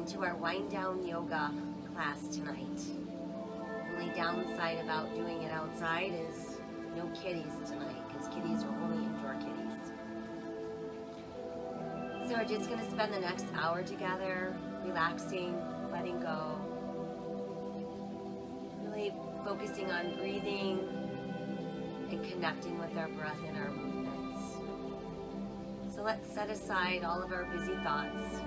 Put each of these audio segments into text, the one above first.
to our wind down yoga class tonight. The only downside about doing it outside is no kitties tonight, because kitties are only indoor kitties. So we're just going to spend the next hour together, relaxing, letting go, really focusing on breathing and connecting with our breath and our movements. So let's set aside all of our busy thoughts.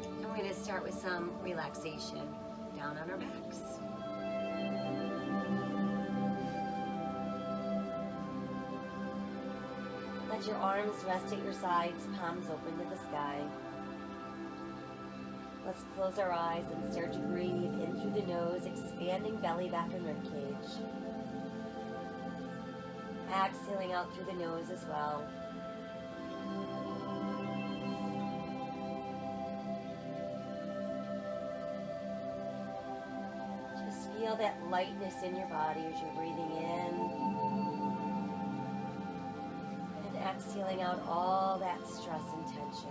And we're going to start with some relaxation down on our backs. Let your arms rest at your sides, palms open to the sky. Let's close our eyes and start to breathe in through the nose, expanding belly, back, and ribcage. Exhaling out through the nose as well. Just feel that lightness in your body as you're breathing in. Exhaling out all that stress and tension.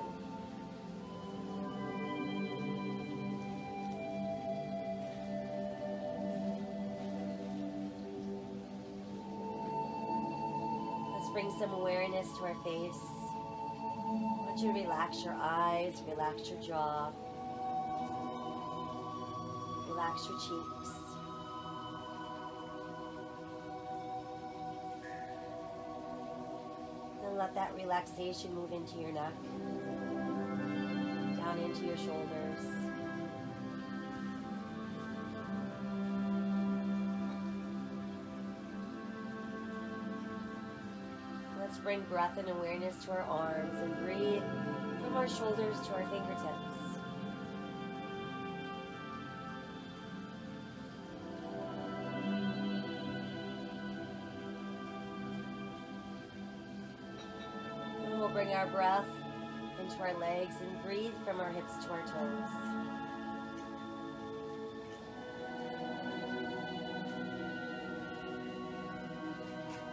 Let's bring some awareness to our face. I want you to relax your eyes, relax your jaw, relax your cheeks. Let that relaxation move into your neck, down into your shoulders. Let's bring breath and awareness to our arms and breathe from our shoulders to our fingertips. Bring our breath into our legs and breathe from our hips to our toes.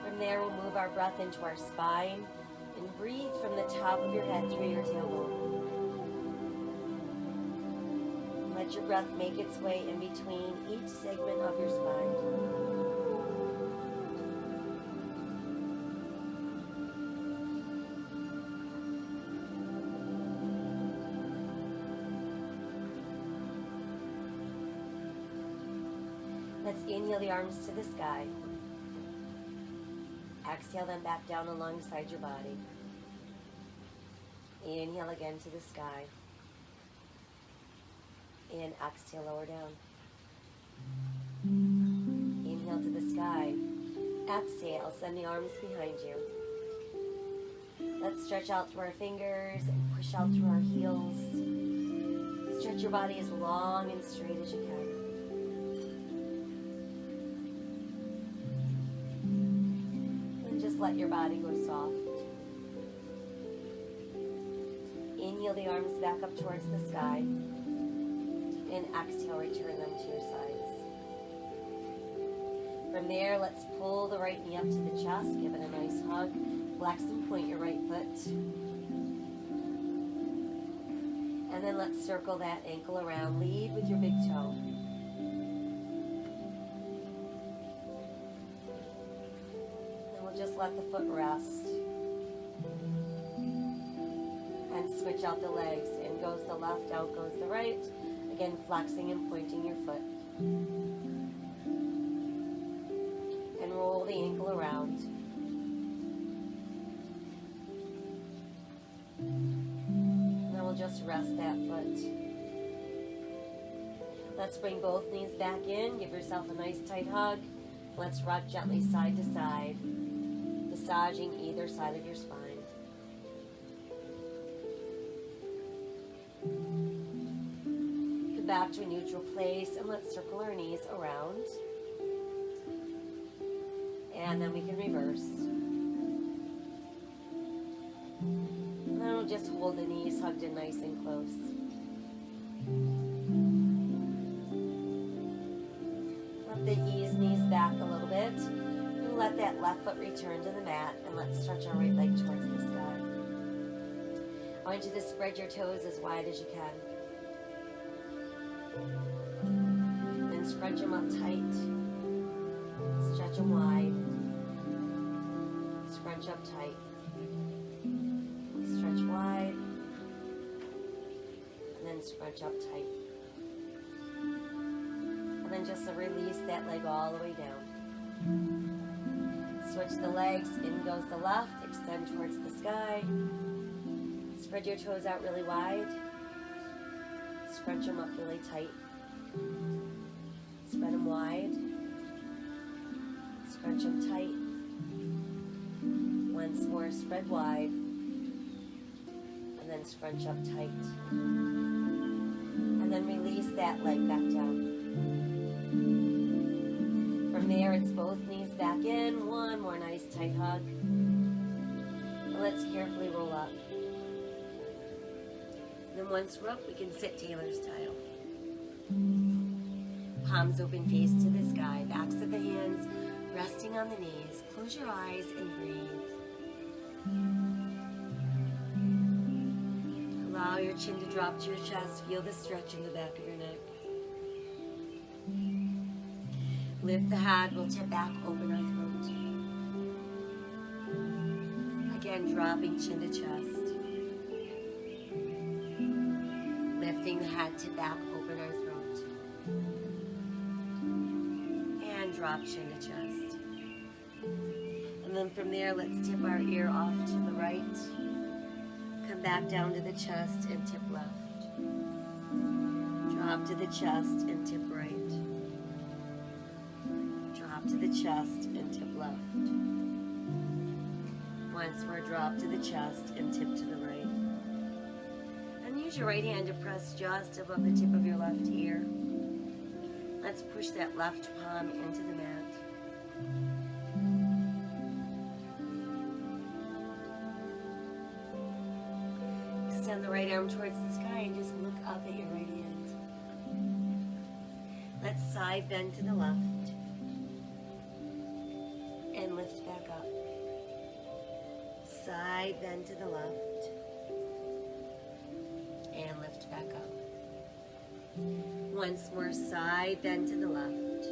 From there, we'll move our breath into our spine and breathe from the top of your head through your tailbone. Let your breath make its way in between each segment of your spine. Let's inhale the arms to the sky. Exhale them back down alongside your body. Inhale again to the sky. And exhale, lower down. Inhale to the sky. Exhale, send the arms behind you. Let's stretch out through our fingers and push out through our heels. Stretch your body as long and straight as you can. Let your body go soft. Inhale the arms back up towards the sky. And exhale, return them to your sides. From there, let's pull the right knee up to the chest. Give it a nice hug. Flex and point your right foot. And then let's circle that ankle around. Lead with your big toe. Just let the foot rest. And switch out the legs. In goes the left, out goes the right. Again, flexing and pointing your foot. And roll the ankle around. And then we'll just rest that foot. Let's bring both knees back in. Give yourself a nice tight hug. Let's rock gently side to side, massaging either side of your spine. Come back to a neutral place and let's circle our knees around. And then we can reverse. And then we'll just hold the knees hugged in nice and close. Let the knees back a little bit. And let that left foot return to the mat. And let's stretch our right leg towards the sky. I want you to spread your toes as wide as you can. Then scrunch them up tight. Stretch them wide. Scrunch up tight. Stretch wide. And then scrunch up tight. And then just release that leg all the way down. Switch the legs. In goes the left. Extend towards the sky. Spread your toes out really wide. Scrunch them up really tight. Spread them wide. Scrunch them tight. Once more, spread wide. And then scrunch up tight. And then release that leg back down. From there, it's both knees back in. One more nice tight hug. And let's carefully roll up. Then once we're up, we can sit tailor style. Palms open, face to the sky. Backs of the hands resting on the knees. Close your eyes and breathe. Allow your chin to drop to your chest. Feel the stretch in the back of your neck. Lift the head. We'll tip back, open our throat. Again, dropping chin to chest. Lifting the head, tip back, open our throat. And drop chin to chest. And then from there, let's tip our ear off to the right. Come back down to the chest and tip left. Drop to the chest and tip right. Drop to the chest and tip left. Once more, drop to the chest and tip to the right. Use your right hand to press just above the tip of your left ear. Let's push that left palm into the mat. Extend the right arm towards the sky and just look up at your right hand. Let's side bend to the left and lift back up. Side bend to the left. And lift back up. Once more, side bend to the left.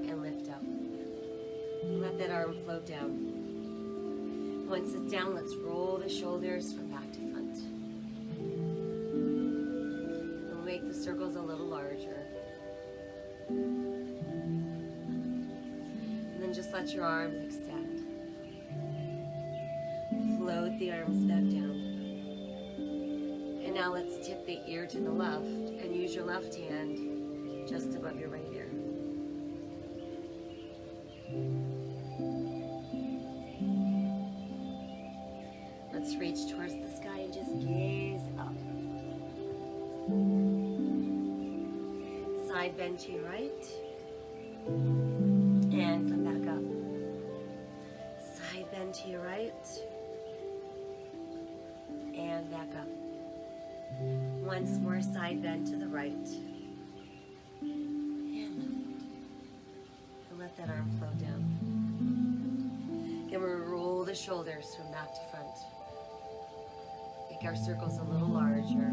And lift up. Let that arm float down. Once it's down, let's roll the shoulders from back to front. We'll make the circles a little larger. And then just let your arms extend. Float the arms back down. And now let's tip the ear to the left and use your left hand just above your right ear. Let's reach towards the sky and just gaze up. Side bend to your right. And come back up. Side bend to your right. And back up. Once more, side bend to the right. And lift. And let that arm float down. Again, we're going to roll the shoulders from back to front. Make our circles a little larger.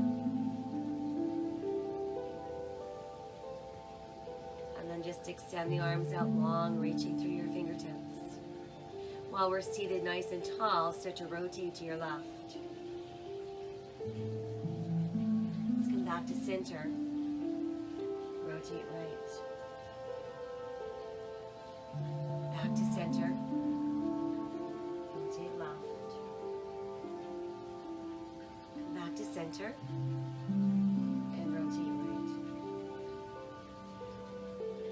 And then just extend the arms out long, reaching through your fingertips. While we're seated nice and tall, start to rotate to your left. Back to center. Rotate right. Back to center. Rotate left. Back to center. And rotate right.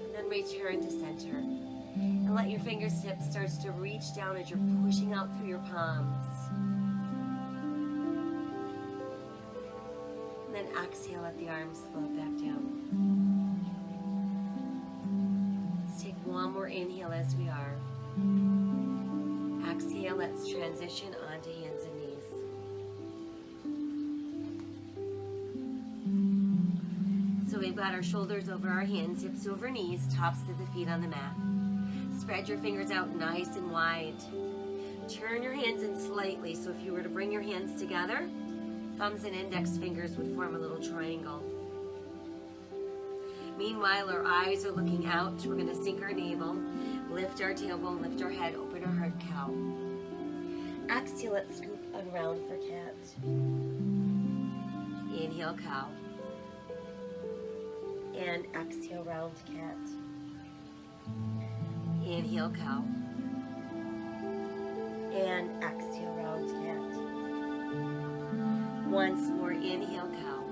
And then return to center. And let your fingertips start to reach down as you're pushing out through your palms. Then exhale, let the arms float back down. Let's take one more inhale as we are. Exhale, let's transition onto hands and knees. So we've got our shoulders over our hands, hips over knees, tops to the feet on the mat. Spread your fingers out nice and wide. Turn your hands in slightly, so if you were to bring your hands together, thumbs and index fingers would form a little triangle. Meanwhile, our eyes are looking out. We're going to sink our navel, lift our tailbone, lift our head, open our heart, cow. Exhale, let's scoop around for cat. Inhale, cow. And exhale, round cat. Inhale, cow. And exhale, round cat. Once more, inhale, cow.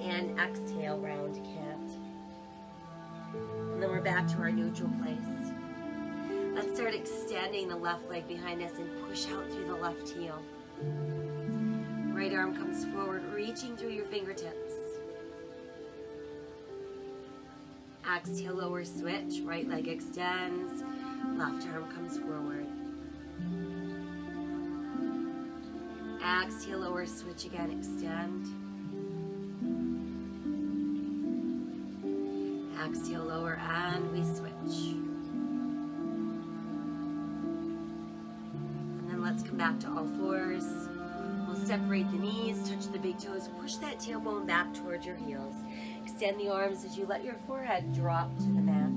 And exhale, round cat. And then we're back to our neutral place. Let's start extending the left leg behind us and push out through the left heel. Right arm comes forward, reaching through your fingertips. Exhale, lower switch. Right leg extends. Left arm comes forward. Exhale, lower switch again. Extend. Exhale, lower, and we switch. And then let's come back to all fours. We'll separate the knees, touch the big toes, push that tailbone back towards your heels. Extend the arms as you let your forehead drop to the mat.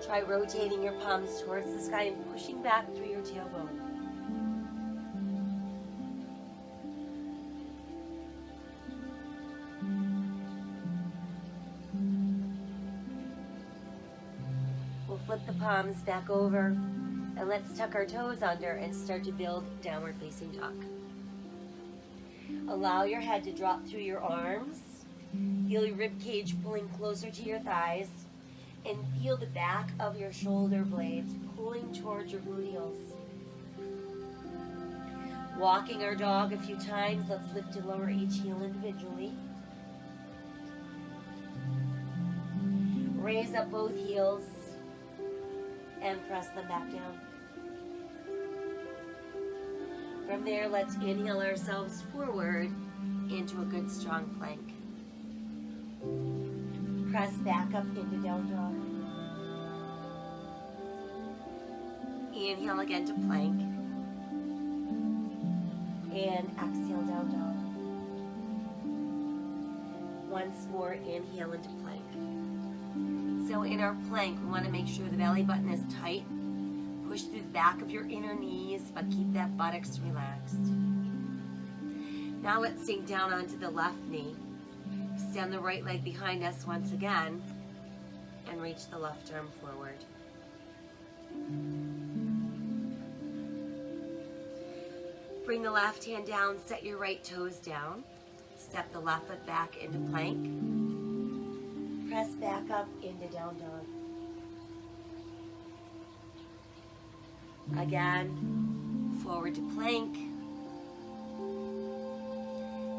Try rotating your palms towards the sky and pushing back through your tailbone. We'll flip the palms back over and let's tuck our toes under and start to build downward facing dog. Allow your head to drop through your arms. Feel your rib cage pulling closer to your thighs. And feel the back of your shoulder blades pulling towards your gluteals. Walking our dog a few times. Let's lift and lower each heel individually. Raise up both heels and press them back down. From there, let's inhale ourselves forward into a good strong plank. Press back up into down dog. Inhale again to plank. And exhale, down dog. Once more, inhale into plank. So in our plank, we want to make sure the belly button is tight. Push through the back of your inner knees, but keep that buttocks relaxed. Now let's sink down onto the left knee. Extend the right leg behind us once again, and reach the left arm forward. Bring the left hand down, set your right toes down. Step the left foot back into plank. Press back up into down dog. Again, forward to plank.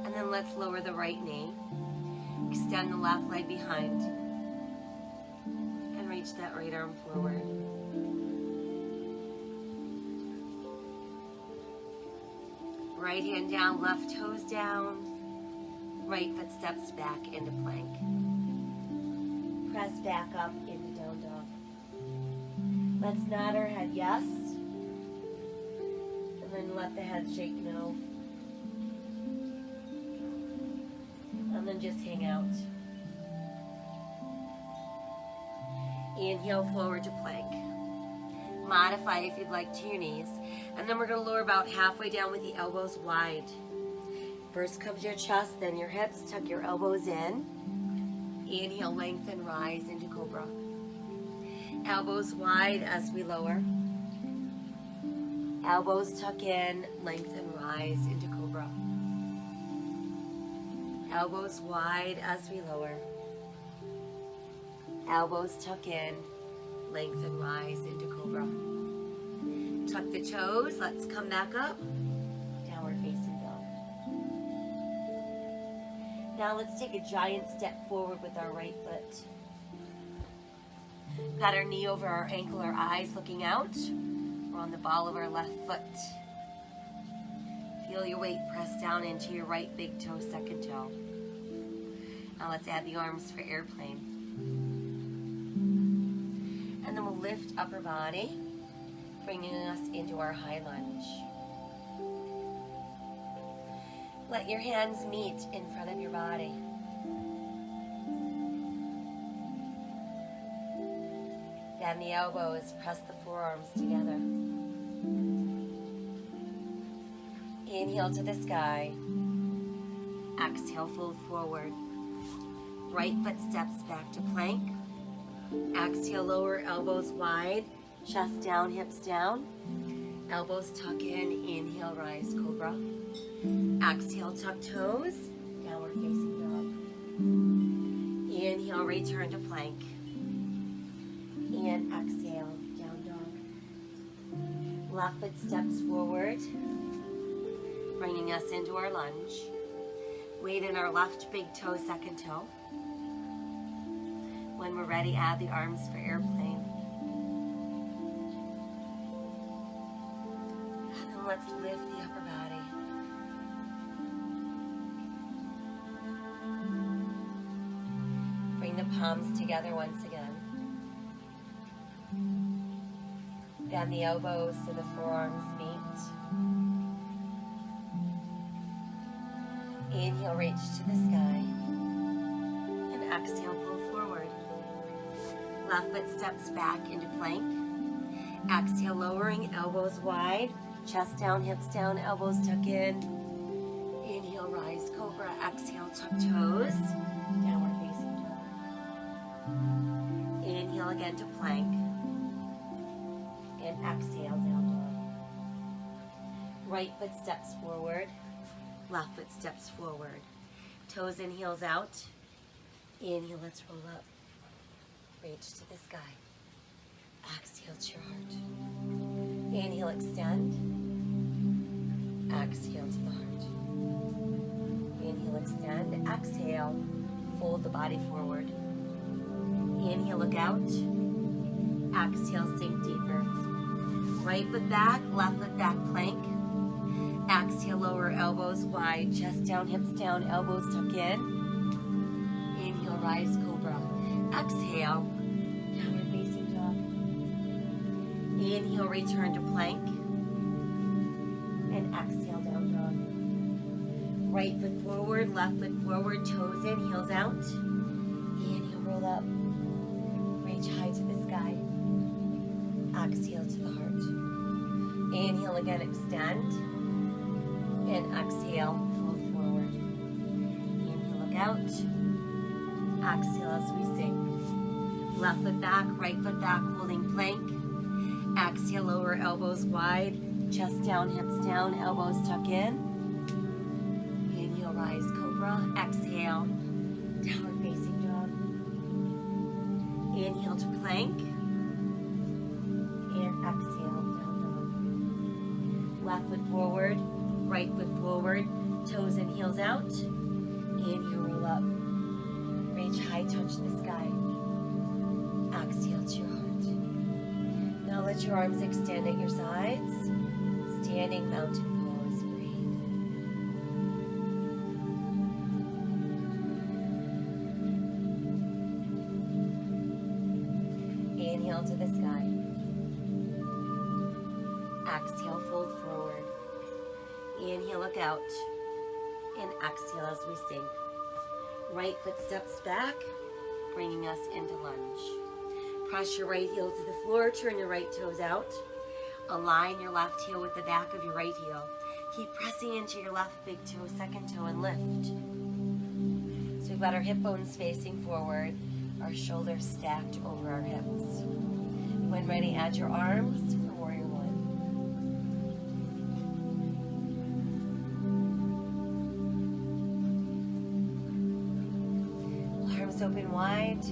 And then let's lower the right knee. Extend the left leg behind. And reach that right arm forward. Right hand down, left toes down. Right foot steps back into plank. Press back up into down dog. Let's nod our head yes. And then let the head shake no. And then just hang out. Inhale forward to plank. Modify if you'd like to your knees. And then we're going to lower about halfway down with the elbows wide. First comes your chest, then your hips. Tuck your elbows in. Inhale, lengthen, rise into cobra. Elbows wide as we lower. Elbows tuck in, lengthen, rise into cobra. Elbows wide as we lower. Elbows tuck in, lengthen, rise into cobra. Tuck the toes, let's come back up. Downward facing dog. Now let's take a giant step forward with our right foot. Got our knee over our ankle, our eyes looking out. We're on the ball of our left foot. Feel your weight press down into your right big toe, second toe. Now let's add the arms for airplane. And then we'll lift upper body, bringing us into our high lunge. Let your hands meet in front of your body. Bend the elbows, press the forearms together. Inhale to the sky. Exhale, fold forward. Right foot steps back to plank. Exhale, lower elbows wide. Chest down, hips down. Elbows tuck in. Inhale, rise, cobra. Exhale, tuck toes. Downward facing dog. Inhale, return to plank. And exhale, down dog. Left foot steps forward, bringing us into our lunge. Weight in our left big toe, second toe. When we're ready, add the arms for airplane. And then let's lift the upper body. Bring the palms together once again. Bend the elbows so the forearms meet. Inhale, reach to the sky. And exhale, pull forward. Left foot steps back into plank. Exhale, lowering, elbows wide. Chest down, hips down, elbows tuck in. Inhale, rise, cobra. Exhale, tuck toes. Downward facing dog. Inhale again to plank. And exhale, down dog. Right foot steps forward. Left foot steps forward. Toes and heels out. Inhale, let's roll up. Reach to the sky. Exhale to your heart. Inhale, extend. Exhale to the heart. Inhale, extend. Exhale, fold the body forward. Inhale, look out. Exhale, sink deeper. Right foot back, left foot back plank. Exhale, lower elbows wide, chest down, hips down, elbows tuck in. Inhale, rise, cobra. Exhale, downward facing dog. Inhale, return to plank. And exhale, down dog. Right foot forward, left foot forward, toes in, heels out. Inhale, roll up. Reach high to the sky. Exhale to the heart. Inhale again, extend. And exhale, fold forward. Inhale, look out. Exhale as we sink. Left foot back, right foot back, holding plank. Exhale, lower elbows wide. Chest down, hips down, elbows tuck in. Inhale, rise, cobra. Exhale, downward facing dog. Inhale to plank. And exhale, down dog. Left foot forward. Right foot forward, toes and heels out. Inhale, roll up. Reach high, touch the sky. Exhale to your heart. Now let your arms extend at your sides. Standing mountain pose, breathe. Inhale to the sky. Exhale, fold forward. Inhale, look out. And exhale as we sink. Right foot steps back, bringing us into lunge. Press your right heel to the floor, turn your right toes out. Align your left heel with the back of your right heel. Keep pressing into your left big toe, second toe, and lift. So we've got our hip bones facing forward, our shoulders stacked over our hips. When ready, add your arms for warrior one. Arms open wide.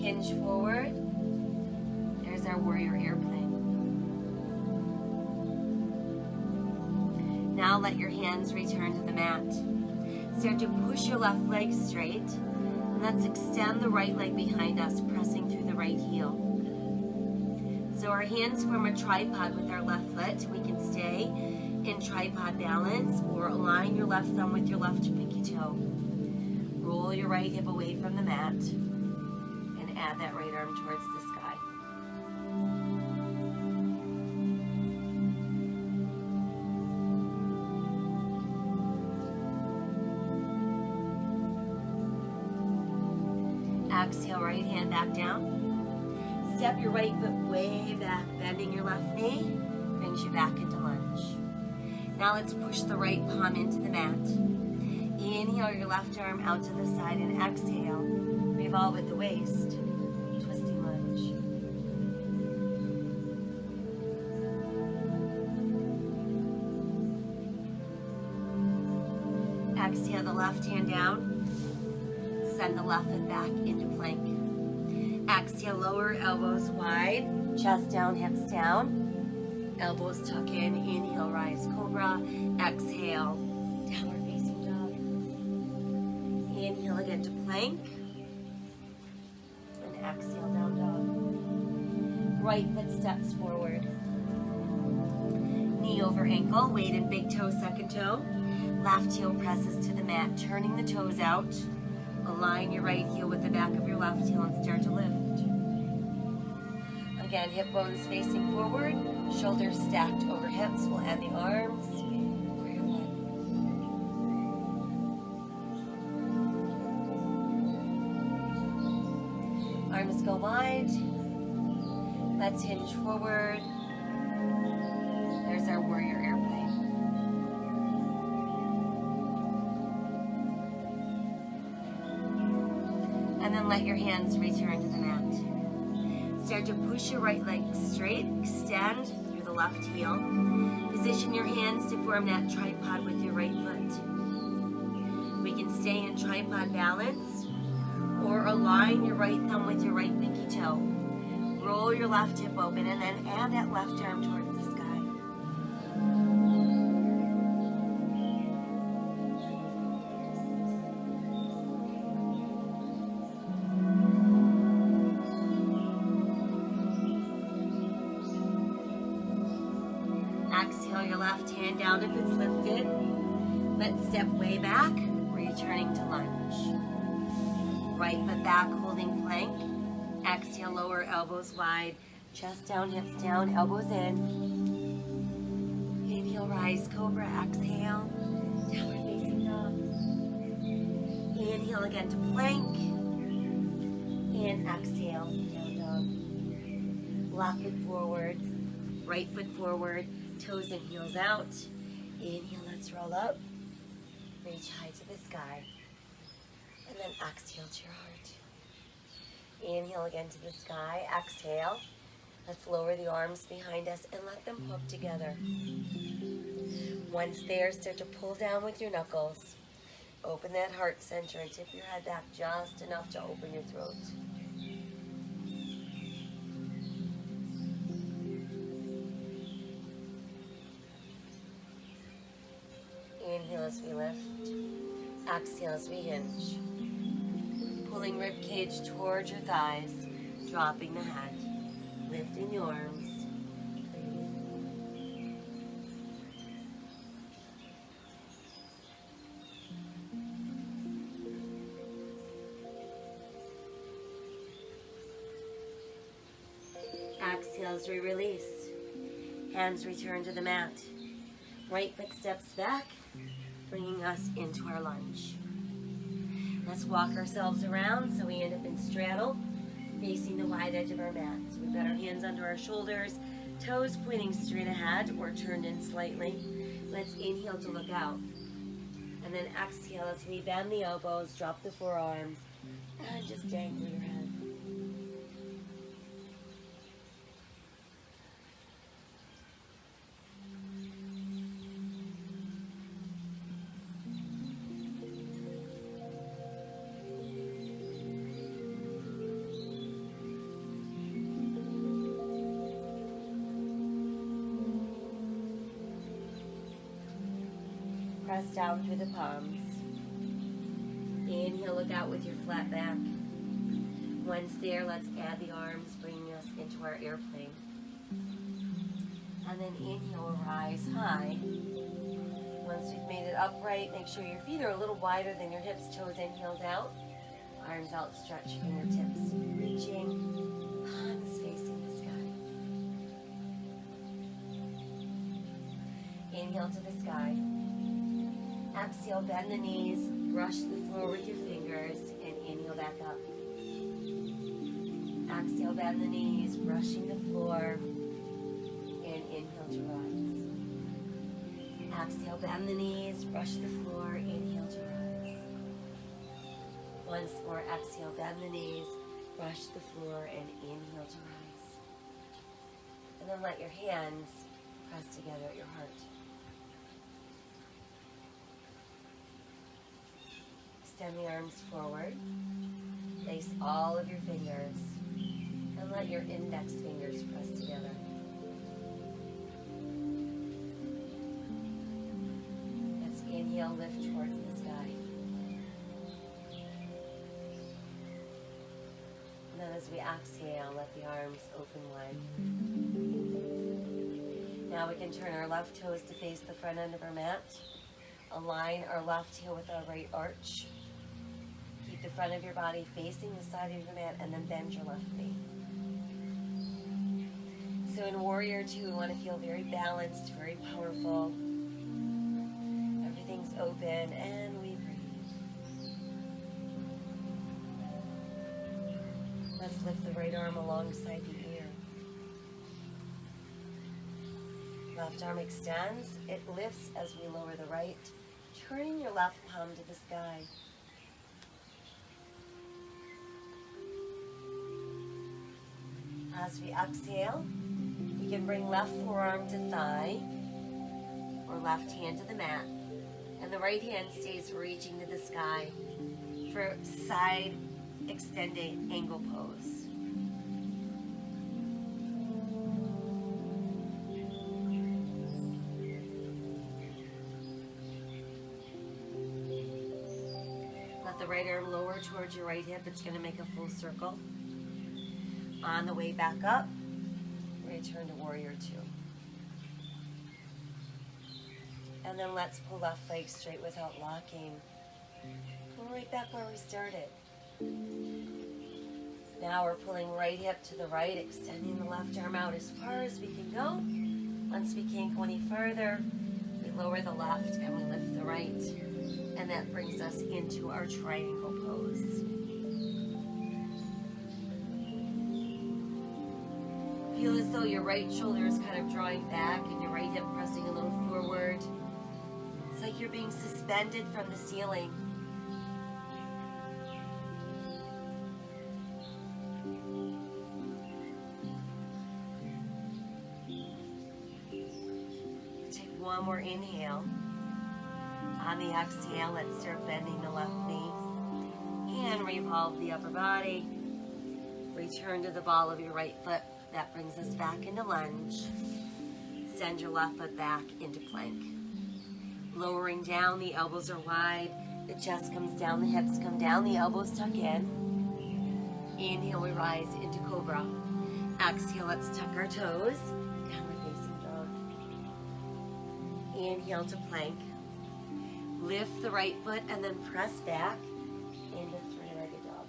Hinge forward. There's our warrior airplane. Now let your hands return to the mat. Start to push your left leg straight. And let's extend the right leg behind us, pressing through the right heel. So our hands form a tripod with our left foot. We can stay in tripod balance or align your left thumb with your left pinky toe. Roll your right hip away from the mat and add that right arm towards the sky. Exhale, right hand back down. Step your right foot way back, bending your left knee, brings you back into lunge. Now let's push the right palm into the mat. Inhale your left arm out to the side and exhale. Revolve at the waist, twisting lunge. Exhale the left hand down. Send the left foot back into plank. Exhale, lower elbows wide, chest down, hips down. Elbows tuck in, inhale, rise, cobra. Exhale, downward facing dog. Inhale again to plank. And exhale, down dog. Right foot steps forward. Knee over ankle, weight in big toe, second toe. Left heel presses to the mat, turning the toes out. Align your right heel with the back of your left heel and start to lift. Again, hip bones facing forward, shoulders stacked over hips. We'll add the arms. Warrior one. Arms go wide. Let's hinge forward. There's our warrior airplane. And then let your hands return to the mat. Start to push your right leg straight, extend through the left heel. Position your hands to form that tripod with your right foot. We can stay in tripod balance or align your right thumb with your right pinky toe. Roll your left hip open and then add that left arm towards the sky. Exhale your left hand down if it's lifted. Let's step way back, returning to lunge. Right foot back, holding plank. Exhale, lower elbows wide. Chest down, hips down, elbows in. Inhale, rise, cobra. Exhale, downward facing dog. Inhale again to plank. And exhale, down dog. Left foot forward, right foot forward. Toes and heels out. Inhale, let's roll up. Reach high to the sky. And then exhale to your heart. Inhale again to the sky. Exhale. Let's lower the arms behind us and let them hook together. Once there, start to pull down with your knuckles. Open that heart center and tip your head back just enough to open your throat. Inhale as we lift. Exhale as we hinge. Pulling rib cage towards your thighs. Dropping the head. Lifting the arms. Exhale as we release. Hands return to the mat. Right foot steps back, bringing us into our lunge. Let's walk ourselves around so we end up in straddle, facing the wide edge of our mat. So we've got our hands under our shoulders, toes pointing straight ahead or turned in slightly. Let's inhale to look out. And then exhale as we bend the elbows, drop the forearms, and just dangle your head. Press down through the palms. Inhale, look out with your flat back. Once there, let's add the arms, bringing us into our airplane. And then inhale, rise high. Once we've made it upright, make sure your feet are a little wider than your hips, toes in, heels out. Arms outstretched, fingertips reaching, palms facing the sky. Inhale to the sky. Exhale, bend the knees, brush the floor with your fingers, and inhale back up. Exhale, bend the knees, brushing the floor. And inhale to rise. Exhale, bend the knees, brush the floor, inhale to rise. Once more, exhale, bend the knees, brush the floor, and inhale to rise. And then let your hands press together at your heart. Extend the arms forward. Place all of your fingers, and let your index fingers press together. Inhale, lift towards the sky. And then as we exhale, let the arms open wide. Now we can turn our left toes to face the front end of our mat. Align our left heel with our right arch. Keep the front of your body facing the side of your mat, and then bend your left knee. So in Warrior Two, we want to feel very balanced, very powerful. Everything's open, and we breathe. Let's lift the right arm alongside the ear. Left arm extends. It lifts as we lower the right, turning your left palm to the sky. As we exhale, we can bring left forearm to thigh or left hand to the mat. And the right hand stays reaching to the sky for side extended angle pose. Let the right arm lower towards your right hip. It's going to make a full circle. On the way back up, return to Warrior Two. And then let's pull left leg straight without locking. Pull right back where we started. Now we're pulling right hip to the right, extending the left arm out as far as we can go. Once we can't go any further, we lower the left and we lift the right. And that brings us into our triangle pose. Feel as though your right shoulder is kind of drawing back and your right hip pressing a little forward. It's like you're being suspended from the ceiling. Take one more inhale. On the exhale, let's start bending the left knee and revolve the upper body. Return to the ball of your right foot. That brings us back into lunge. Send your left foot back into plank. Lowering down, the elbows are wide. The chest comes down, the hips come down, the elbows tuck in. Inhale, we rise into Cobra. Exhale, let's tuck our toes. Downward facing dog. Inhale to plank. Lift the right foot and then press back into three-legged dog.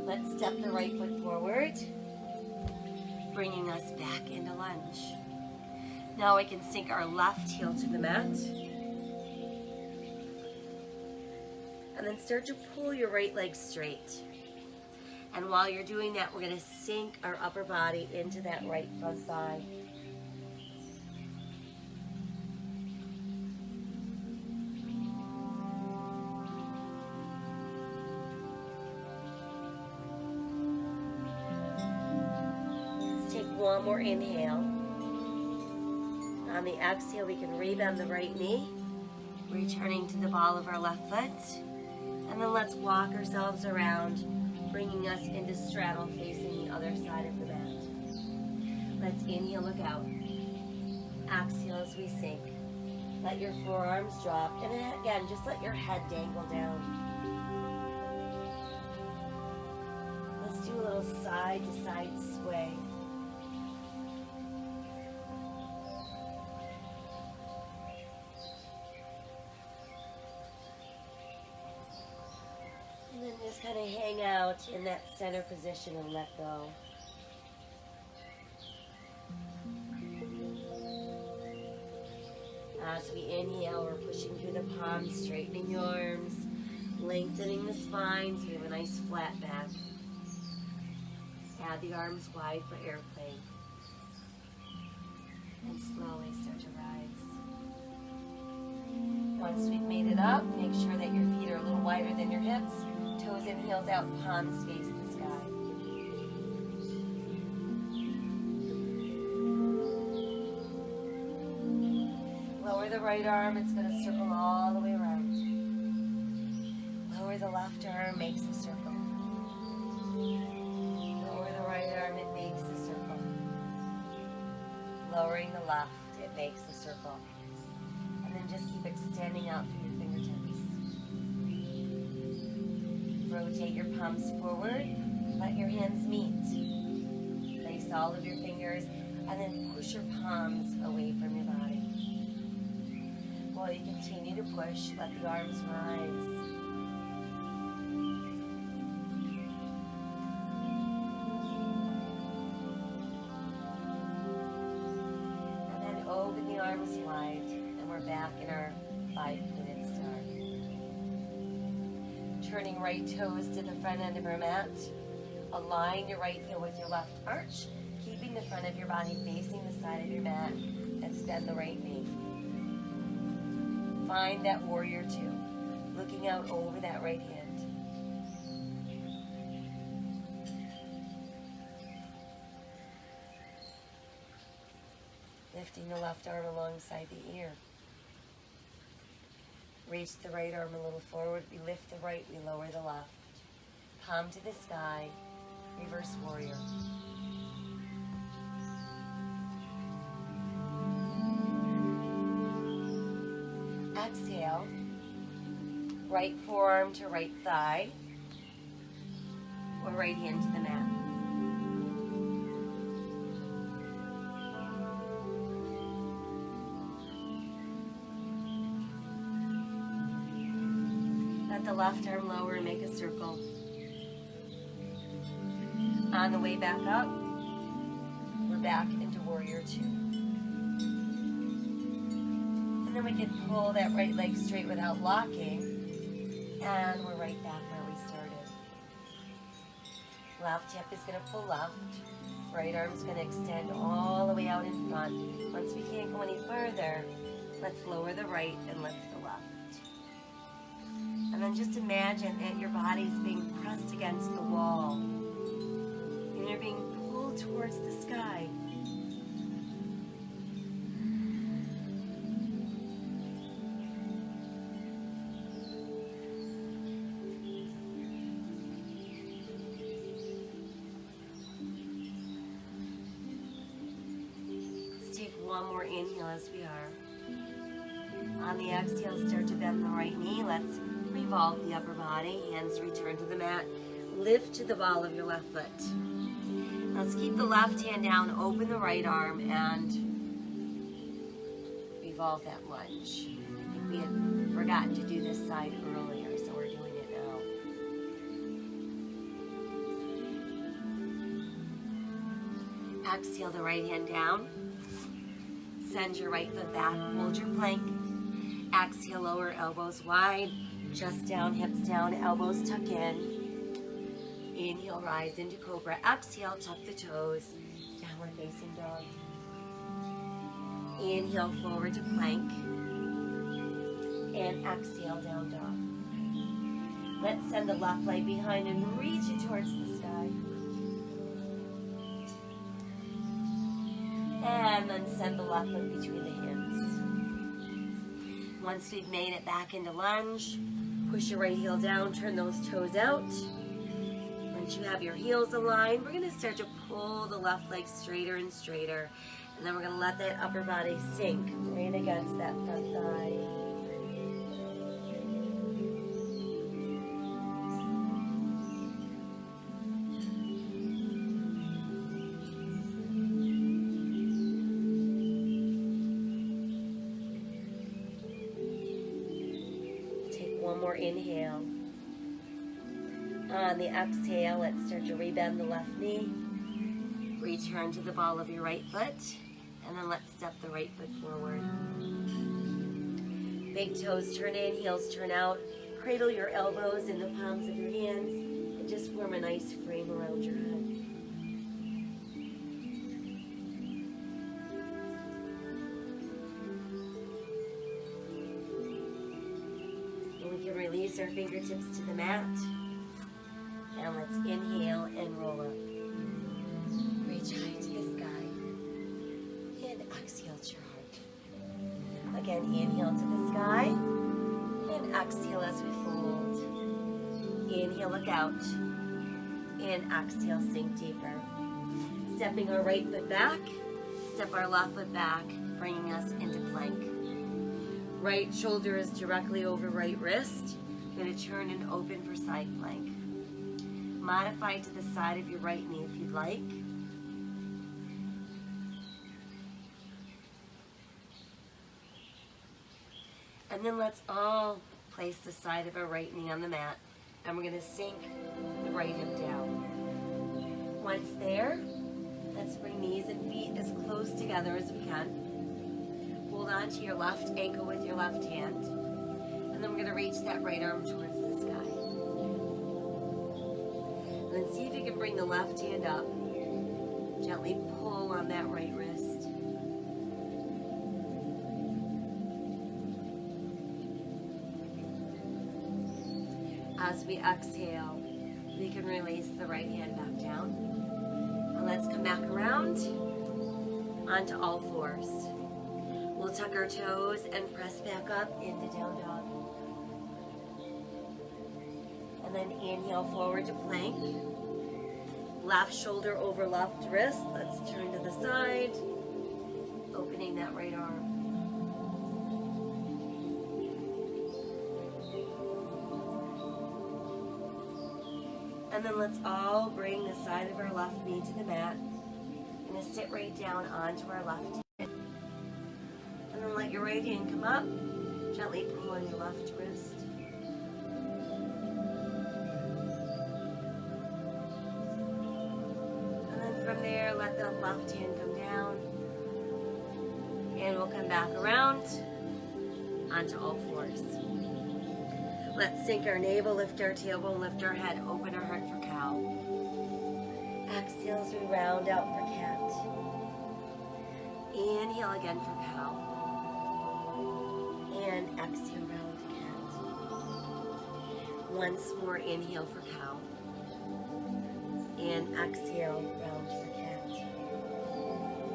Let's step the right foot forward, bringing us back into lunge. Now we can sink our left heel to the mat. And then start to pull your right leg straight. And while you're doing that, we're going to sink our upper body into that right front thigh. One more inhale. On the exhale, we can rebend the right knee, returning to the ball of our left foot. And then let's walk ourselves around, bringing us into straddle facing the other side of the mat. Let's inhale, look out. Exhale as we sink. Let your forearms drop. And then again, just let your head dangle down. Let's do a little side to side sway. Just kind of hang out in that center position and let go. As we inhale, we're pushing through the palms, straightening your arms, Lengthening the spine so you have a nice flat back. Add the arms wide for airplane. And slowly start to rise. Once we've made it up, make sure that your feet are a little wider than your hips. Toes and heels out, palms face the sky. Lower the right arm, it's going to circle all the way around. Lower the left arm, makes a circle. Lower the right arm, it makes a circle. Lowering the left, it makes a circle. And then just keep extending out through your fingertips. Rotate your palms forward, let your hands meet. Place all of your fingers, and then push your palms away from your body. While you continue to push, let the arms rise. And then open the arms wide, and we're back in our 5-minute start. Turning right toes to the front end of our mat. Align your right heel with your left arch, keeping the front of your body facing the side of your mat, and bend the right knee. Find that warrior two, looking out over that right hand. Lifting the left arm alongside the ear. Reach the right arm a little forward. We lift the right, we lower the left. Palm to the sky, reverse warrior. Exhale, right forearm to right thigh, or right hand to the mat. Let the left arm lower and make a circle. On the way back up, we're back into warrior two. And then we can pull that right leg straight without locking. And we're right back where we started. Left hip is going to pull left. Right arm is going to extend all the way out in front. Once we can't go any further, let's lower the right and lift the left. And then just imagine that your body's being pressed against the wall. And you're being pulled towards the sky. One more inhale as we are. On the exhale, start to bend the right knee. Let's revolve the upper body. Hands return to the mat. Lift to the ball of your left foot. Let's keep the left hand down, open the right arm, and revolve that lunge. I think we had forgotten to do this side earlier, so we're doing it now. Exhale the right hand down. Send your right foot back, hold your plank. Exhale, lower elbows wide, chest down, hips down, elbows tuck in. Inhale, rise into cobra. Exhale, tuck the toes, downward facing dog. Inhale, forward to plank. And exhale, down dog. Let's send the left leg behind and reach it towards the sky. And then send the left foot between the hands. Once we've made it back into lunge, push your right heel down, turn those toes out. Once you have your heels aligned, we're going to start to pull the left leg straighter and straighter. And then we're going to let that upper body sink right against that front thigh. One more inhale. On the exhale, let's start to rebend the left knee. Return to the ball of your right foot. And then let's step the right foot forward. Big toes turn in, heels turn out. cradle your elbows in the palms of your hands and just form a nice frame around your head. And we can release our fingertips to the mat. And let's inhale and roll up. Reach high to the sky. And exhale to your heart. Again, inhale to the sky. And exhale as we fold. Inhale, look out. And exhale, sink deeper. Stepping our right foot back. Step our left foot back, bringing us into plank. Right shoulder is directly over right wrist. Going to turn and open for side plank. Modify to the side of your right knee if you'd like. And then let's all place the side of our right knee on the mat. And we're going to sink the right hip down. Once there, let's bring knees and feet as close together as we can. Hold on to your left ankle with your left hand. And then we're going to reach that right arm towards the sky. And then see if you can bring the left hand up. Gently pull on that right wrist. As we exhale, we can release the right hand back down. And let's come back around onto all fours. We'll tuck our toes and press back up into down dog. And then inhale forward to plank. Left shoulder over left wrist. Let's turn to the side, opening that right arm. And then let's all bring the side of our left knee to the mat. And then sit right down onto our left hand. And then let your right hand come up. Gently pull on your left wrist. And then from there, let the left hand come down. And we'll come back around onto all fours. Let's sink our navel, lift our tailbone, lift our head, open our heart for cow. Exhale as we round out for cat. Inhale again for cow. And exhale, round to cat. Once more, inhale for cow. And exhale, round for cat.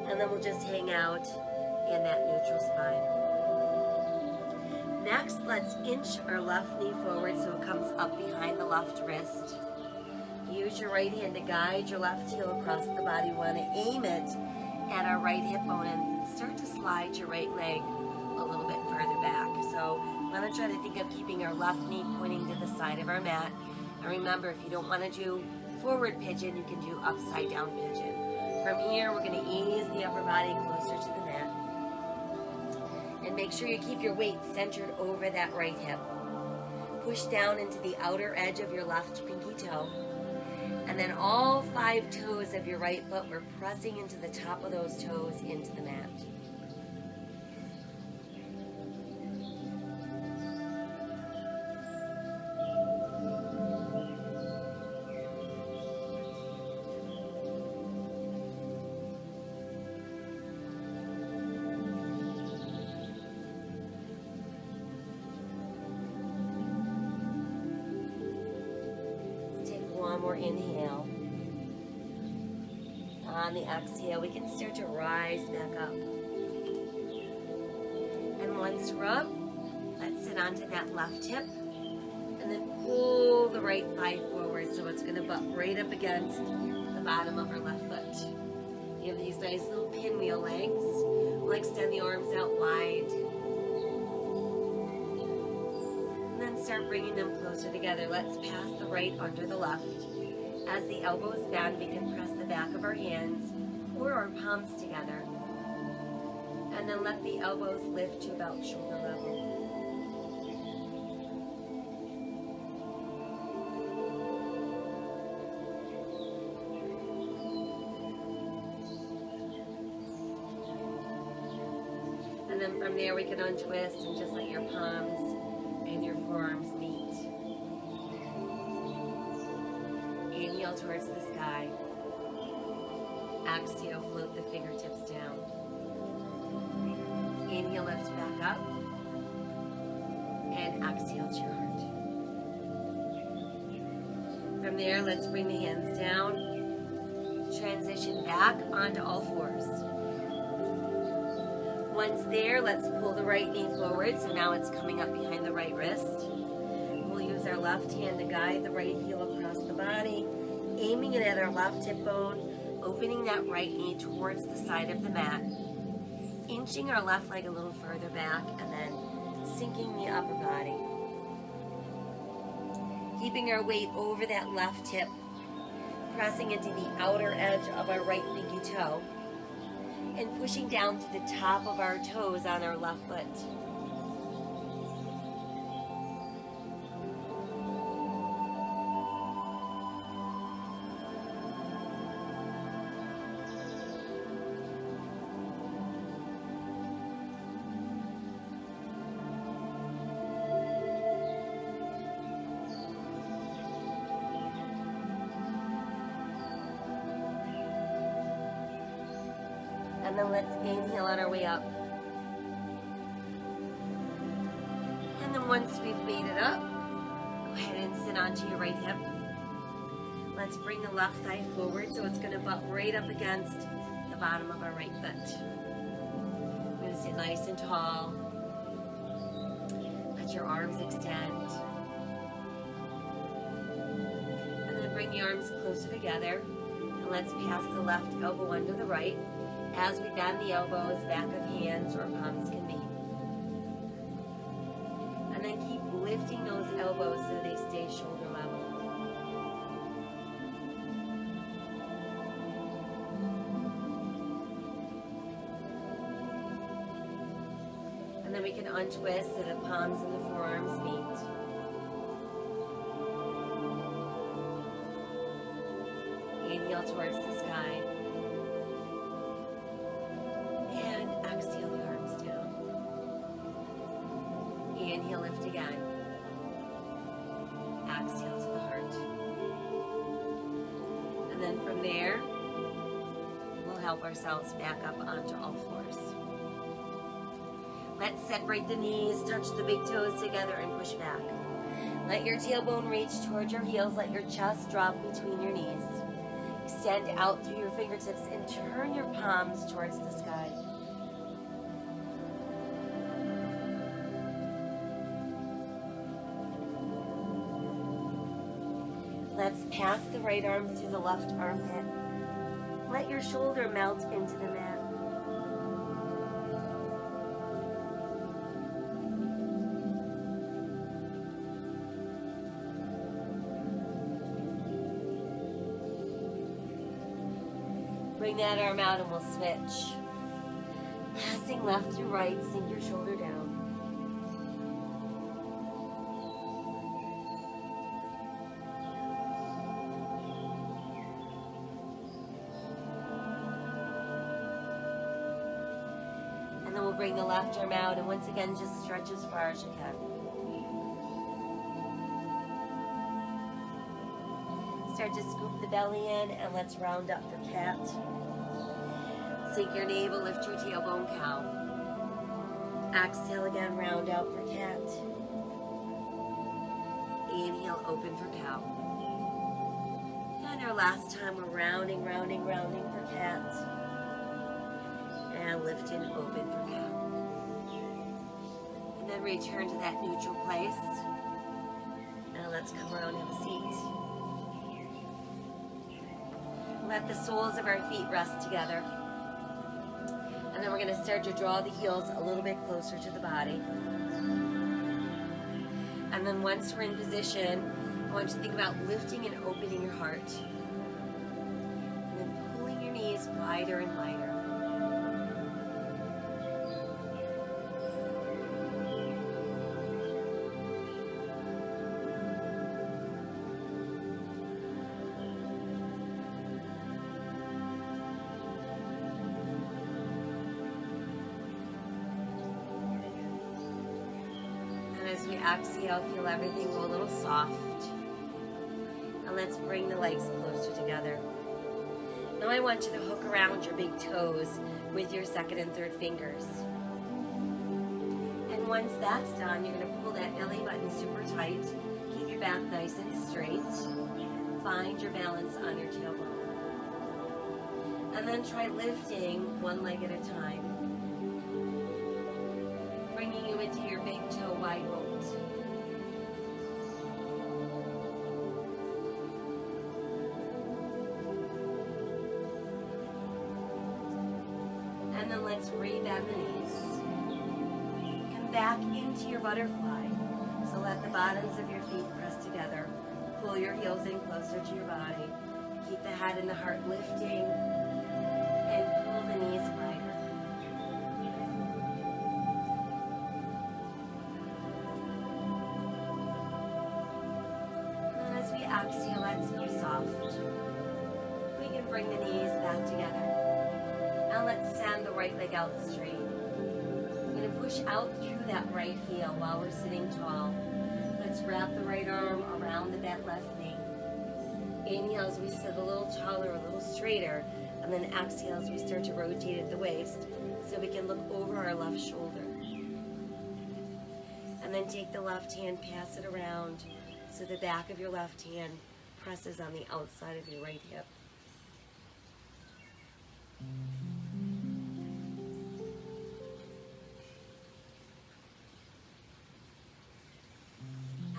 And then we'll just hang out in that neutral spine. Next, let's inch our left knee forward so it comes up behind the left wrist. Use your right hand to guide your left heel across the body. We want to aim it at our right hip bone and start to slide your right leg a little bit further back. So we want to try to think of keeping our left knee pointing to the side of our mat. And remember, if you don't want to do forward pigeon, you can do upside down pigeon. From here, we're going to ease the upper body closer to the mat. And make sure you keep your weight centered over that right hip. Push down into the outer edge of your left pinky toe. And then all 5 toes of your right foot, we're pressing into the top of those toes into the mat. One more inhale. On the exhale, we can start to rise back up. And once we're up, let's sit onto that left hip and then pull the right thigh forward so it's going to butt right up against the bottom of our left foot. You have these nice little pinwheel legs. We'll extend the arms out wide. Start bringing them closer together. Let's pass the right under the left. As the elbows bend, we can press the back of our hands or our palms together. And then let the elbows lift to about shoulder level. And then from there we can untwist and just let your palms and your forearms meet. Inhale towards the sky. Exhale, float the fingertips down. Inhale, lift back up. And exhale to your heart. From there, let's bring the hands down. Transition back onto all fours. Once there, let's pull the right knee forward. So now it's coming up behind the right wrist. We'll use our left hand to guide the right heel across the body, aiming it at our left hip bone, opening that right knee towards the side of the mat, inching our left leg a little further back, and then sinking the upper body. Keeping our weight over that left hip, pressing into the outer edge of our right pinky toe, and pushing down to the top of our toes on our left foot. And then let's inhale on our way up. And then once we've made it up, go ahead and sit onto your right hip. Let's bring the left thigh forward so it's going to butt right up against the bottom of our right foot. We're going to sit nice and tall. Let your arms extend. And then bring the arms closer together. And let's pass the left elbow under the right. As we bend the elbows, back of hands or palms can meet. And then keep lifting those elbows so they stay shoulder level. And then we can untwist so the palms and the forearms meet. Inhale towards the sky. Inhale, lift again. Exhale to the heart. And then from there, we'll help ourselves back up onto all fours. Let's separate the knees, touch the big toes together, and push back. Let your tailbone reach towards your heels. Let your chest drop between your knees. Extend out through your fingertips and turn your palms towards the sky. Let's pass the right arm through the left armpit. Let your shoulder melt into the mat. Bring that arm out and we'll switch. Passing left through right, sink your shoulder down. And then we'll bring the left arm out and once again just stretch as far as you can. Start to scoop the belly in and let's round up for cat. Sink your navel, lift your tailbone, cow. Exhale again, round out for cat. Inhale, open for cow. And our last time we're rounding for cat. And lift and open for cow. And then return to that neutral place. And let's come around and have a seat. Let the soles of our feet rest together. And then we're going to start to draw the heels a little bit closer to the body. And then once we're in position, I want you to think about lifting and opening your heart. And then pulling your knees wider and wider. As we exhale, feel everything go a little soft. And let's bring the legs closer together. Now I want you to hook around your big toes with your second and third fingers. And once that's done, you're going to pull that belly button super tight. Keep your back nice and straight. Find your balance on your tailbone. And then try lifting one leg at a time. Bringing you into your big toe wide boat. And then let's rebend the knees. Come back into your butterfly. So let the bottoms of your feet press together. Pull your heels in closer to your body. Keep the head and the heart lifting. And pull the knees wider. And then as we exhale, let's go soft. We can bring the knees back together. Now let's send the right leg out straight. We're going to push out through that right heel while we're sitting tall. Let's wrap the right arm around the bent left knee. Inhale as we sit a little taller, a little straighter, and then exhale as we start to rotate at the waist so we can look over our left shoulder. And then take the left hand, pass it around so the back of your left hand presses on the outside of your right hip.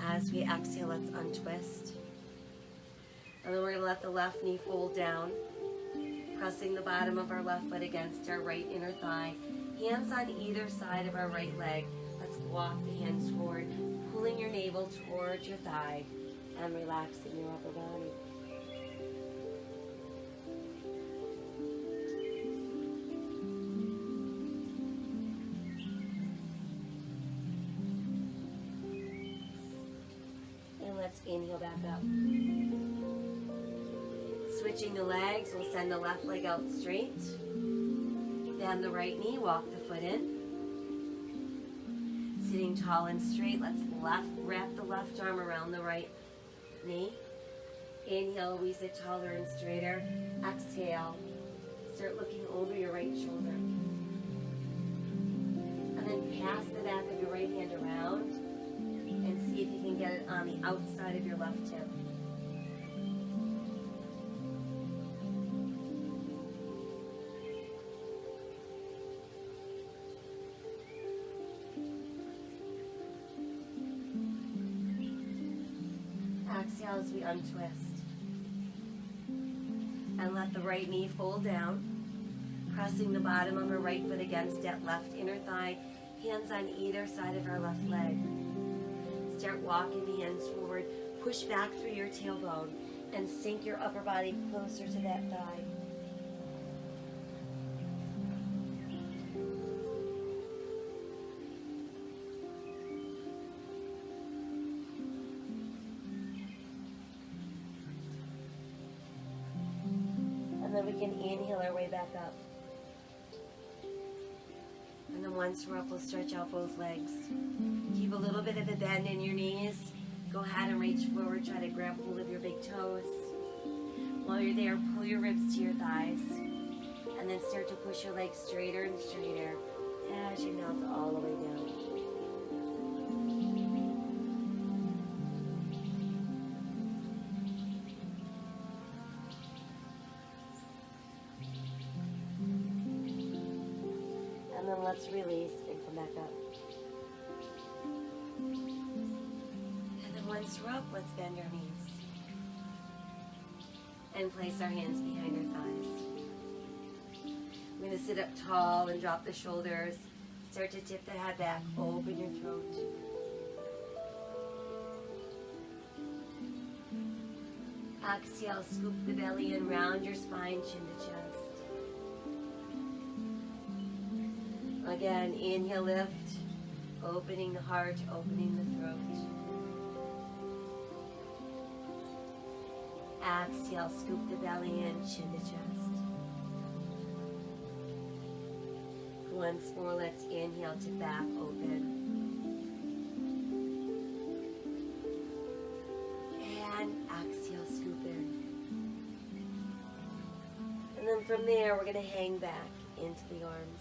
As we exhale, let's untwist. And then we're going to let the left knee fold down, pressing the bottom of our left foot against our right inner thigh. Hands on either side of our right leg. Let's walk the hands forward, pulling your navel towards your thigh and relaxing your upper body. Let's inhale back up. Switching the legs, we'll send the left leg out straight. Bend the right knee, walk the foot in. Sitting tall and straight, let's wrap the left arm around the right knee. Inhale, we sit taller and straighter. Exhale, start looking over your right shoulder. And then pass the back of your right hand around. And see if you can get it on the outside of your left hip. Exhale as we untwist. And let the right knee fold down, pressing the bottom of our right foot against that left inner thigh, hands on either side of our left leg. Start walking the hands forward, push back through your tailbone, and sink your upper body closer to that thigh. And then we can inhale our way back up. And then once we're up, we'll stretch out both legs. Keep a little bit of a bend in your knees. Go ahead and reach forward. Try to grab hold of your big toes. While you're there, pull your ribs to your thighs. And then start to push your legs straighter and straighter as you melt all the way down. And then let's release and come back up. And then once we're up, let's bend our knees. And place our hands behind our thighs. We're going to sit up tall and drop the shoulders. Start to tip the head back, open your throat. Exhale, scoop the belly in, round your spine, chin to chest. Again, inhale, lift, opening the heart, opening the throat. Exhale, scoop the belly in, chin to chest. Once more, let's inhale to back open. And exhale, scoop from there, we're going to hang back into the arms.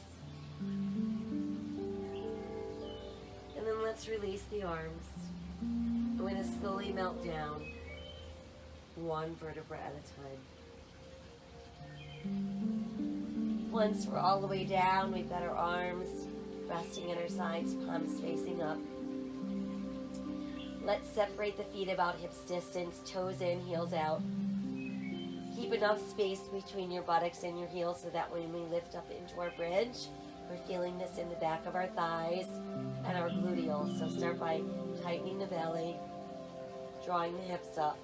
And then let's release the arms. We're going to slowly melt down, one vertebra at a time. Once we're all the way down, we've got our arms resting at our sides, palms facing up. Let's separate the feet about hips distance, toes in, heels out. Keep enough space between your buttocks and your heels so that when we lift up into our bridge, we're feeling this in the back of our thighs and our gluteals. So start by tightening the belly, drawing the hips up.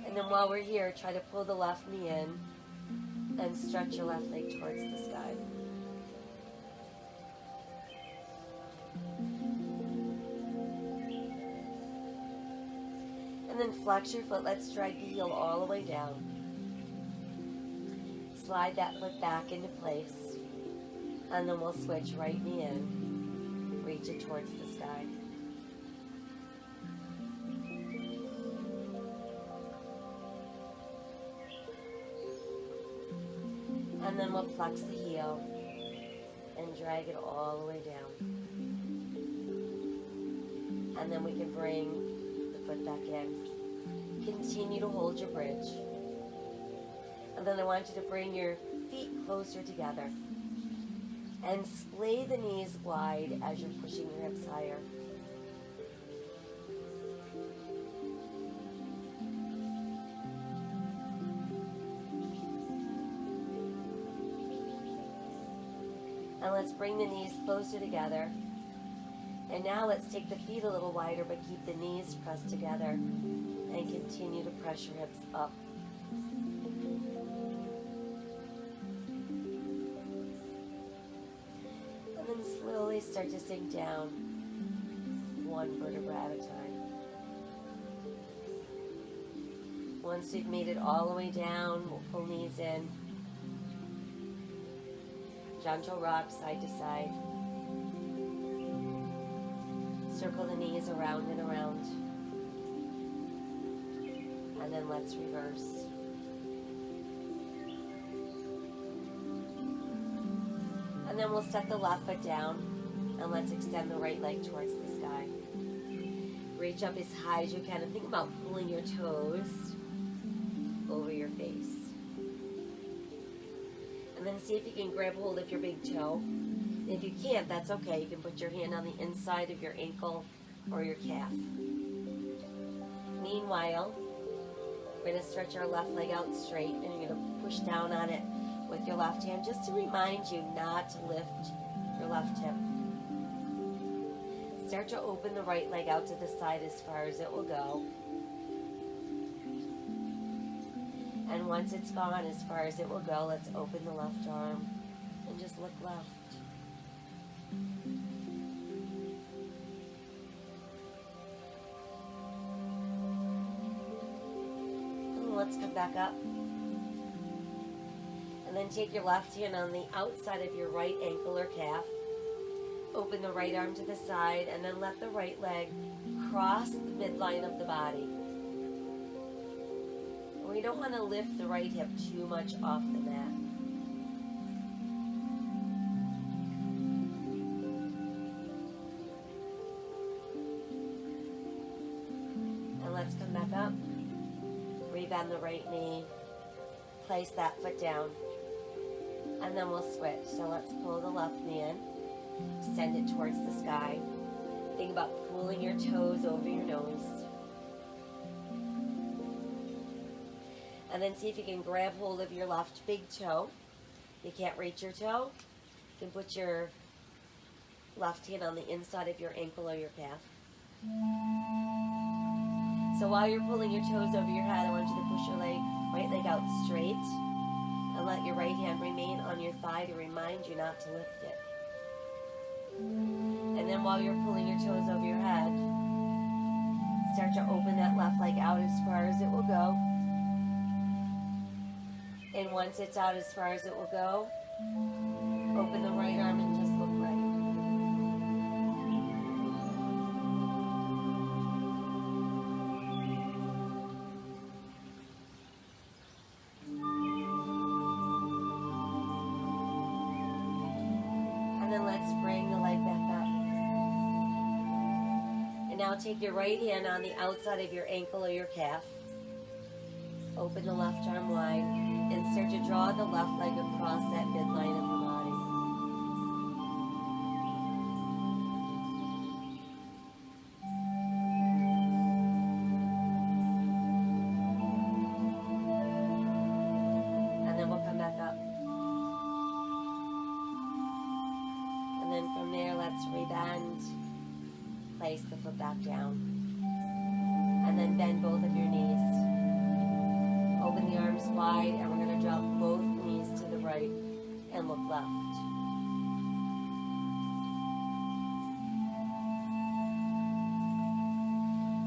And then while we're here, try to pull the left knee in and stretch your left leg towards the sky. And then flex your foot. Let's drag the heel all the way down. Slide that foot back into place. And then we'll switch right knee in. Reach it towards the sky. And then we'll flex the heel and drag it all the way down. And then we can bring the foot back in. Continue to hold your bridge. And then I want you to bring your feet closer together and splay the knees wide as you're pushing your hips higher. And let's bring the knees closer together. And now let's take the feet a little wider, but keep the knees pressed together and continue to press your hips up. And then slowly start to sink down, one vertebra at a time. Once you've made it all the way down, we'll pull knees in. Gentle rock side to side. Circle the knees around and around. And then let's reverse. And then we'll step the left foot down and let's extend the right leg towards the sky. Reach up as high as you can and think about pulling your toes over your face. And then see if you can grab hold of your big toe. If you can't, that's okay. You can put your hand on the inside of your ankle or your calf. Meanwhile, we're going to stretch our left leg out straight and you're going to push down on it with your left hand just to remind you not to lift your left hip. Start to open the right leg out to the side as far as it will go. And once it's gone as far as it will go, let's open the left arm and just look left. And let's come back up. And then take your left hand on the outside of your right ankle or calf. Open the right arm to the side and then let the right leg cross the midline of the body. We don't want to lift the right hip too much off the mat. And let's come back up. Rebend the right knee. Place that foot down. And then we'll switch. So let's pull the left knee in. Extend it towards the sky. Think about pulling your toes over your nose. And then see if you can grab hold of your left big toe. If you can't reach your toe, you can put your left hand on the inside of your ankle or your calf. So while you're pulling your toes over your head, I want you to push your right leg out straight and let your right hand remain on your thigh to remind you not to lift it. And then while you're pulling your toes over your head, start to open that left leg out as far as it will go. And once it's out as far as it will go, open the right arm and just look right. And then let's bring the leg back up. And now take your right hand on the outside of your ankle or your calf. Open the left arm wide and start to draw the left leg across that midline of your body. And then we'll come back up. And then from there, let's rebend. Place the foot back down. And then bend both of your knees. Open the arms wide, and we're going to drop both knees to the right and look left.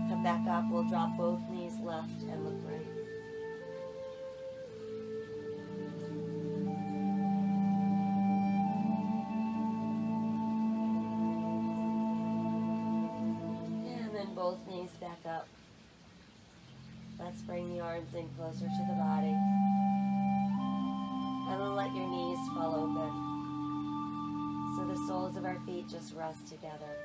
Come back up, we'll drop both knees left and look right. Both knees back up. Let's bring the arms in closer to the body. And then let your knees fall open. So the soles of our feet just rest together.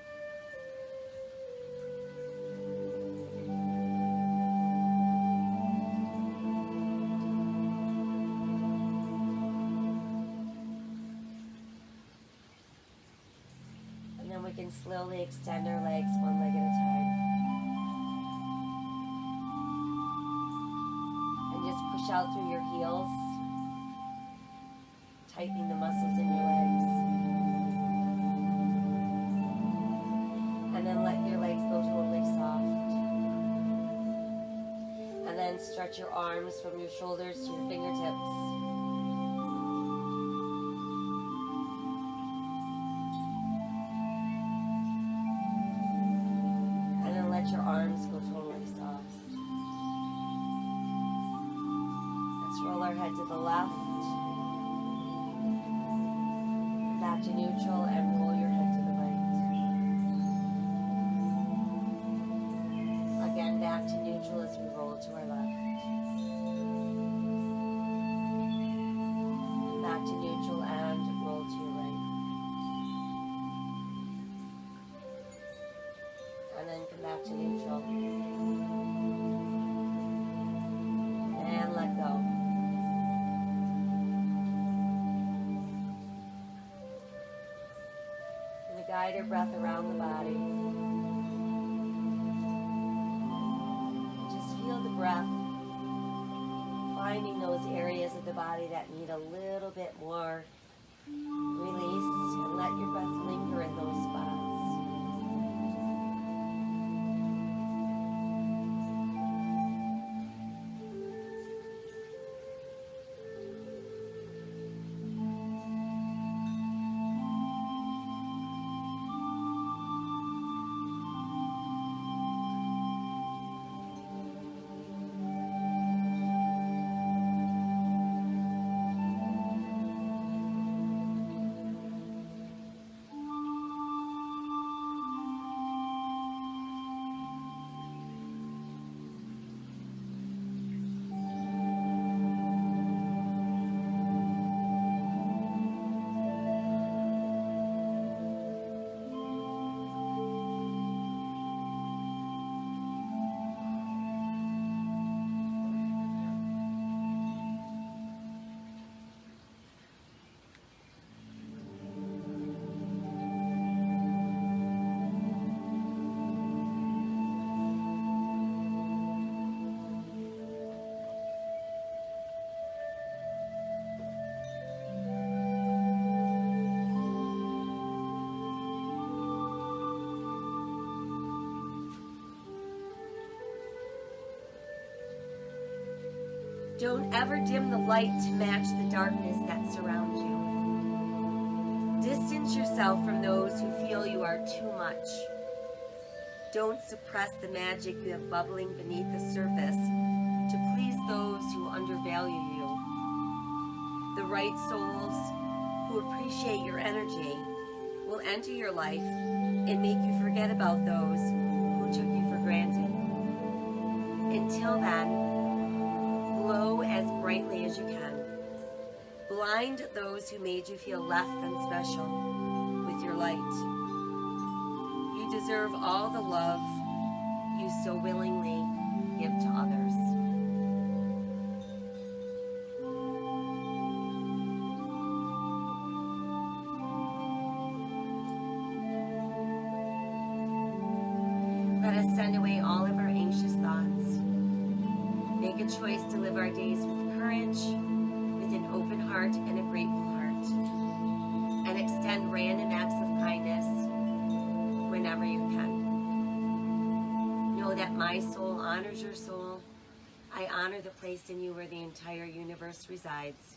And then we can slowly extend our legs one leg at a time. Push out through your heels, tightening the muscles in your legs. And then let your legs go totally soft. And then stretch your arms from your shoulders to your fingertips. And then let your arms go totally soft. Roll our head to the left, back to neutral, and roll your head to the right. Again, back to neutral as we roll to our left. And back to neutral and roll to your right. And then come back to neutral. And let go. Guide your breath around the body. Just feel the breath, finding those areas of the body that need a little bit more release, and let your breath linger in those spots. Don't ever dim the light to match the darkness that surrounds you. Distance yourself from those who feel you are too much. Don't suppress the magic you have bubbling beneath the surface to please those who undervalue you. The right souls who appreciate your energy will enter your life and make you forget about those who took you for granted. Until then, glow as brightly as you can. Blind those who made you feel less than special. with your light. You deserve all the love you so willingly give to others. Let us send away all of our anxious thoughts. Make a choice to live our days with courage, with an open heart and a grateful heart, and extend random acts of kindness whenever you can. Know that my soul honors your soul. I honor the place in you where the entire universe resides.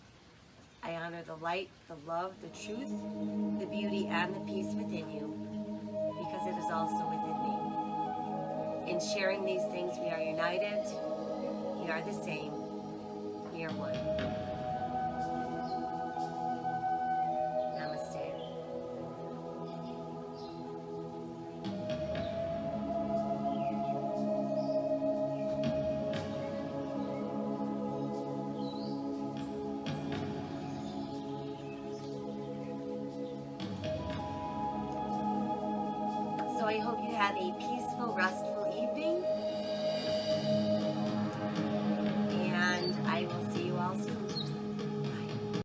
I honor the light, the love, the truth, the beauty, and the peace within you, because it is also within me. In sharing these things, we are united, we are the same, we are one. Namaste. So I hope you have a peaceful, restful evening.